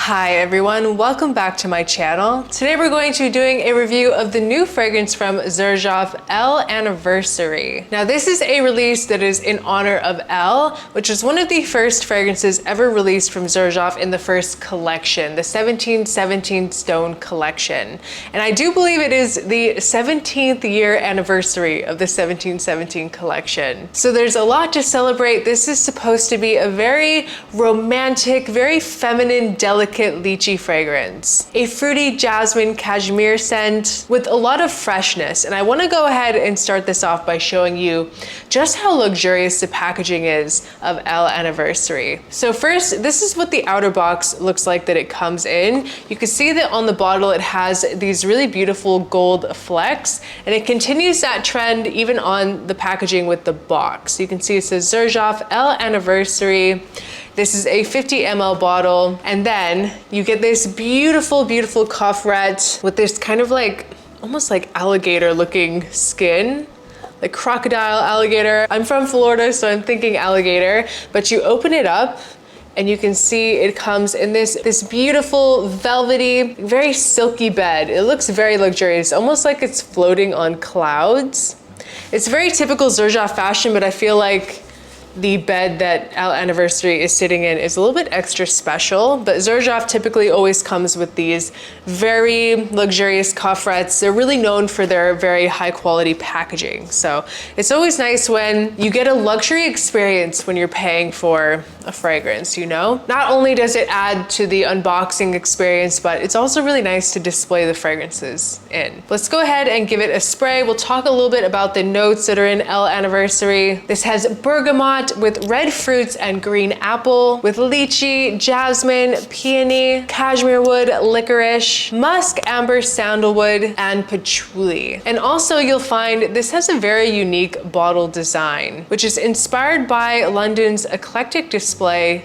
Hi everyone, welcome back to my channel. Today we're going to be doing a review of the new fragrance from Xerjoff, ELLE Anniversary. Now this is a release that is in honor of ELLE, which is one of the first fragrances ever released from Xerjoff in the first collection, the 1717 Stone collection. And I do believe it is the 17th year anniversary of the 1717 collection. So there's a lot to celebrate. This is supposed to be a very romantic, very feminine, delicate lychee fragrance. A fruity jasmine cashmere scent with a lot of freshness. And I want to go ahead and start this off by showing you just how luxurious the packaging is of ELLE Anniversary. So first, this is what the outer box looks like that it comes in. You can see that on the bottle it has these really beautiful gold flecks, and it continues that trend even on the packaging with the box. You can see it says Xerjoff ELLE Anniversary. This is a 50 ml bottle, and then you get this beautiful, beautiful coffret with this kind of like, almost like alligator looking skin, like crocodile, alligator. I'm from Florida, so I'm thinking alligator, but you open it up and you can see it comes in this beautiful, velvety, very silky bed. It looks very luxurious, almost like it's floating on clouds. It's very typical Xerjoff fashion, but I feel like the bed that ELLE Anniversary is sitting in is a little bit extra special, but Xerjoff typically always comes with these very luxurious coffrets. They're really known for their very high quality packaging. So it's always nice when you get a luxury experience when you're paying for a fragrance, you know? Not only does it add to the unboxing experience, but it's also really nice to display the fragrances in. Let's go ahead and give it a spray. We'll talk a little bit about the notes that are in ELLE Anniversary. This has bergamot with red fruits and green apple, with lychee, jasmine, peony, cashmere wood, licorice, musk, amber, sandalwood, and patchouli. And also you'll find this has a very unique bottle design, which is inspired by London's eclectic display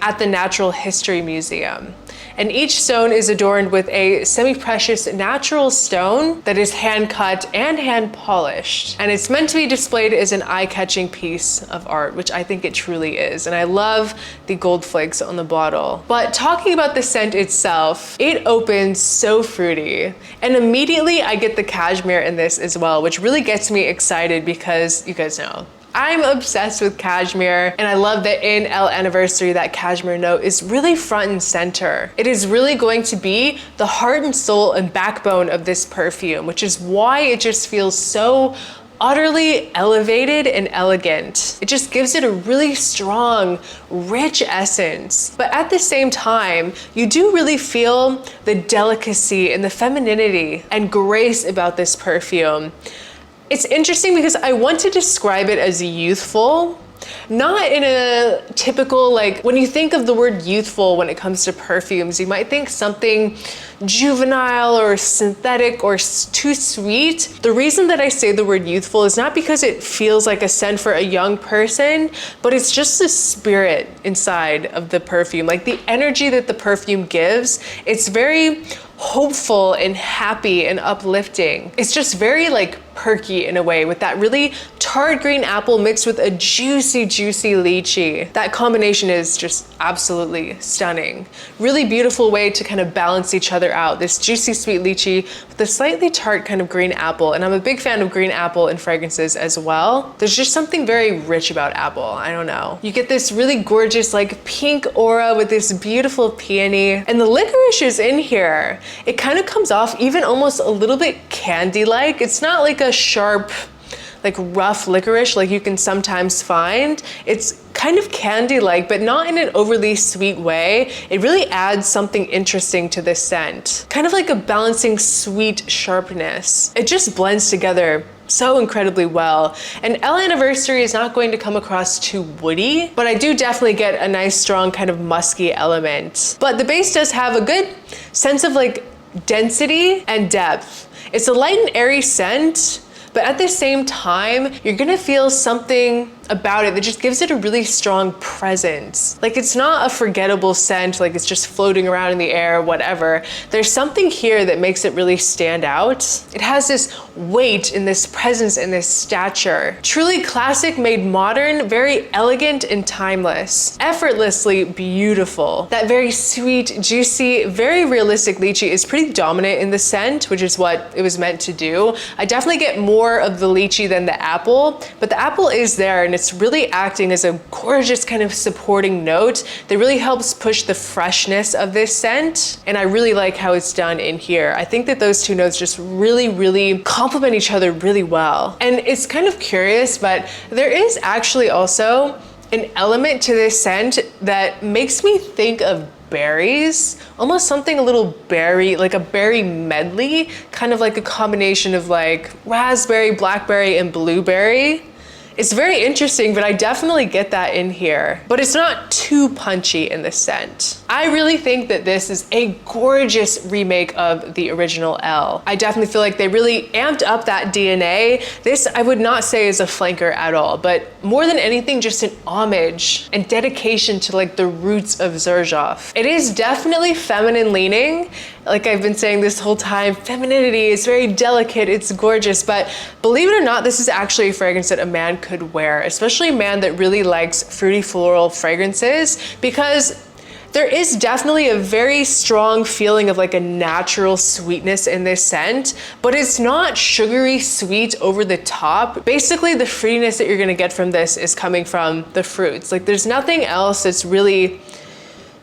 at the Natural History Museum. And each stone is adorned with a semi-precious natural stone that is hand cut and hand polished. And it's meant to be displayed as an eye-catching piece of art, which I think it truly is. And I love the gold flakes on the bottle. But talking about the scent itself, it opens so fruity. And immediately I get the cashmere in this as well, which really gets me excited because you guys know, I'm obsessed with cashmere, and I love that in ELLE Anniversary that cashmere note is really front and center. It is really going to be the heart and soul and backbone of this perfume, which is why it just feels so utterly elevated and elegant. It just gives it a really strong, rich essence. But at the same time, you do really feel the delicacy and the femininity and grace about this perfume. It's interesting because I want to describe it as youthful, not in a typical, like when you think of the word youthful when it comes to perfumes, you might think something juvenile or synthetic or too sweet. The reason that I say the word youthful is not because it feels like a scent for a young person, but it's just the spirit inside of the perfume, like the energy that the perfume gives. It's very hopeful and happy and uplifting. It's just very like perky in a way, with that really tart green apple mixed with a juicy, juicy lychee. That combination is just absolutely stunning. Really beautiful way to kind of balance each other out. This juicy sweet lychee with a slightly tart kind of green apple. And I'm a big fan of green apple in fragrances as well. There's just something very rich about apple. I don't know. You get this really gorgeous like pink aura with this beautiful peony, and the licorice is in here. It kind of comes off even almost a little bit candy-like. It's not like a sharp, like rough licorice like you can sometimes find. It's kind of candy-like, but not in an overly sweet way. It really adds something interesting to this scent. Kind of like a balancing sweet sharpness. It just blends together so incredibly well. And ELLE Anniversary is not going to come across too woody, but I do definitely get a nice strong kind of musky element. But the base does have a good sense of like density and depth. It's a light and airy scent, but at the same time, you're gonna feel something about it that just gives it a really strong presence. Like it's not a forgettable scent, like it's just floating around in the air, whatever. There's something here that makes it really stand out. It has this weight and this presence and this stature. Truly classic made modern, very elegant and timeless. Effortlessly beautiful. That very sweet, juicy, very realistic lychee is pretty dominant in the scent, which is what it was meant to do. I definitely get more of the lychee than the apple, but the apple is there and it's really acting as a gorgeous kind of supporting note that really helps push the freshness of this scent. And I really like how it's done in here. I think that those two notes just really complement each other really well. And it's kind of curious, but there is actually also an element to this scent that makes me think of berries, almost something a little berry, like a berry medley, kind of like a combination of like raspberry, blackberry, and blueberry. It's very interesting, but I definitely get that in here. But it's not too punchy in the scent. I really think that this is a gorgeous remake of the original ELLE. I definitely feel like they really amped up that DNA. This I would not say is a flanker at all, but more than anything, just an homage and dedication to like the roots of Xerjoff. It is definitely feminine leaning. Like I've been saying this whole time, femininity is very delicate, it's gorgeous, but believe it or not, this is actually a fragrance that a man could wear, especially a man that really likes fruity floral fragrances, because there is definitely a very strong feeling of like a natural sweetness in this scent, but it's not sugary sweet over the top. Basically, the fruitiness that you're gonna get from this is coming from the fruits. Like there's nothing else that's really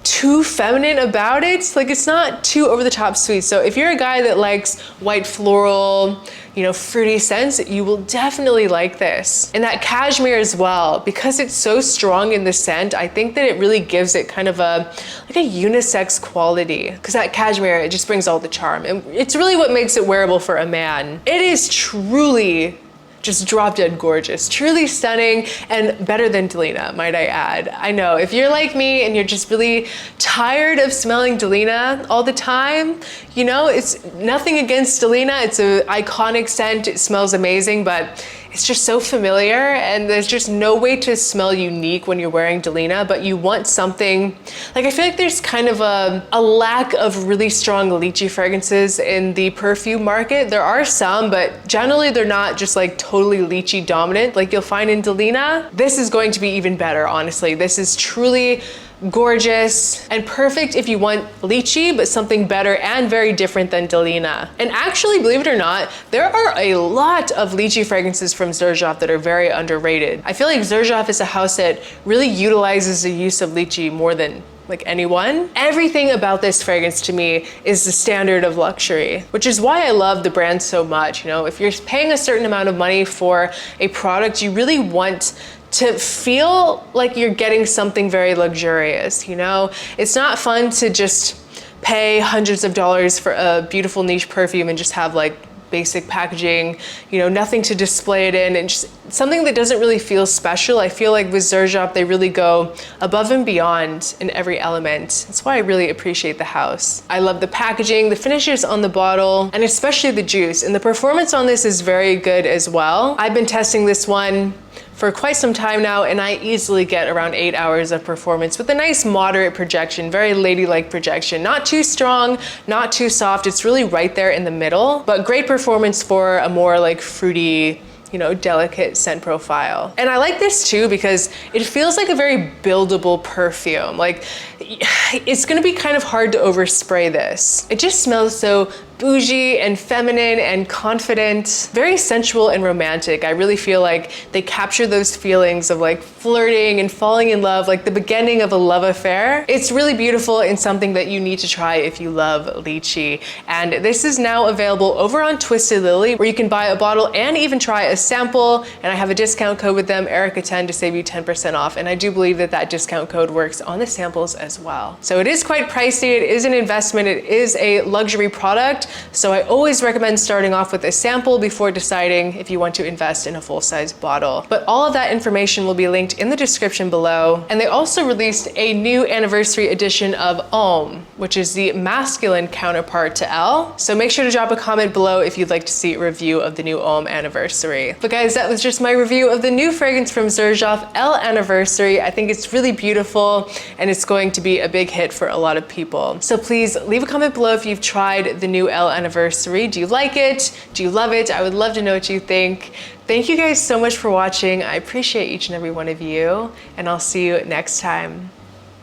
too feminine about it. Like it's not too over the top sweet. So if you're a guy that likes white floral, you know, fruity scents, you will definitely like this. And that cashmere as well, because it's so strong in the scent, I think that it really gives it kind of a, like a unisex quality. Because that cashmere, it just brings all the charm. And it's really what makes it wearable for a man. It is truly just drop dead gorgeous, truly stunning, and better than Delina, might I add. I know, if you're like me and you're just really tired of smelling Delina all the time, you know, it's nothing against Delina, it's an iconic scent, it smells amazing, but it's just so familiar and there's just no way to smell unique when you're wearing Delina, but you want something, like I feel like there's kind of a lack of really strong lychee fragrances in the perfume market. There are some, but generally they're not just like totally lychee dominant like you'll find in Delina. This is going to be even better, honestly. This is truly gorgeous and perfect if you want lychee, but something better and very different than Delina. And actually, believe it or not, there are a lot of lychee fragrances from Xerjoff that are very underrated. I feel like Xerjoff is a house that really utilizes the use of lychee more than like anyone. Everything about this fragrance to me is the standard of luxury, which is why I love the brand so much. You know, if you're paying a certain amount of money for a product, you really want to feel like you're getting something very luxurious, you know? It's not fun to just pay hundreds of dollars for a beautiful niche perfume and just have like basic packaging, you know, nothing to display it in, and just something that doesn't really feel special. I feel like with Xerjoff, they really go above and beyond in every element. That's why I really appreciate the house. I love the packaging, the finishes on the bottle, and especially the juice. And the performance on this is very good as well. I've been testing this one for quite some time now, and I easily get around 8 hours of performance with a nice moderate projection, very ladylike projection. Not too strong, not too soft. It's really right there in the middle, but great performance for a more like fruity, you know, delicate scent profile. And I like this too because it feels like a very buildable perfume. Like it's gonna be kind of hard to overspray this. It just smells so bougie and feminine and confident, very sensual and romantic. I really feel like they capture those feelings of like flirting and falling in love, like the beginning of a love affair. It's really beautiful and something that you need to try if you love lychee. And this is now available over on Twisted Lily, where you can buy a bottle and even try a sample. And I have a discount code with them, Erica10, to save you 10% off. And I do believe that that discount code works on the samples as well. So it is quite pricey. It is an investment. It is a luxury product, product. So I always recommend starting off with a sample before deciding if you want to invest in a full-size bottle. But all of that information will be linked in the description below. And they also released a new anniversary edition of ELLE, which is the masculine counterpart to ELLE. So make sure to drop a comment below if you'd like to see a review of the new ELLE anniversary. But guys, that was just my review of the new fragrance from Xerjoff, ELLE Anniversary. I think it's really beautiful and it's going to be a big hit for a lot of people. So please leave a comment below if you've tried the new ELLE Anniversary. Do you like it? Do you love it? I would love to know what you think. Thank you guys so much for watching. I appreciate each and every one of you, and I'll see you next time.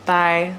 Bye.